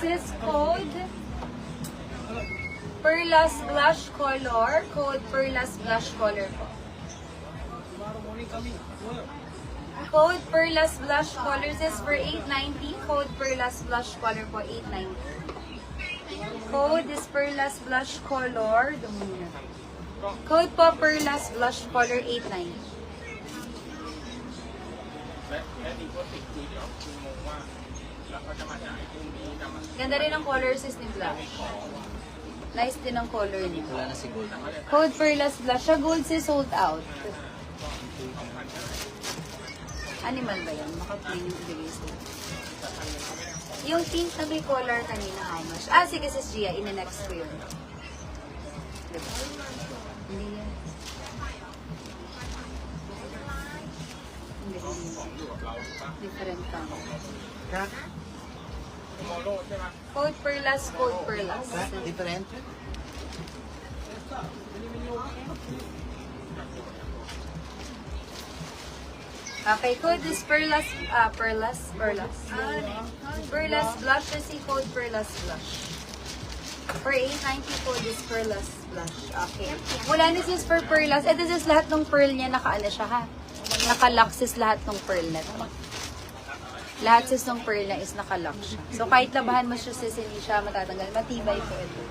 sis, code Perlas Blush Color. Code Perlas Blush Color po. Code Perlas Blush Color sis for 890. Code Perlas Blush Color po, 890. Code is Perlas Blush Color. Code po Perlas Blush Color, 890. Ganda rin ang color sis ni Blush. Nice din ang color niya. Wala na si Gold. Code Perlas Blush. Siya gold sis, sold out. Animal ba yan? Maka-plain yung ibigay sa'yo. Yung pink na may color kanina, how much? Ah, sige sis Gia, ina-next ko yun. Diba? Hindi yan. Hindi yan. Different ka. Code Perlas, Code Perlas. Different? Okay, code is Perlas, Perlas Blush, kasi code Perlas Blush. For 890 code is Perlas Blush. Okay. Wala na sis for Perlas. Ito sis lahat ng pearl niya, naka-ano siya ha. Naka-lock sis lahat ng pearl na to. Lahat sis ng pearl na is naka-lock siya. So kahit labahan mo siya sis, hindi siya matatanggal. Matibay po ito.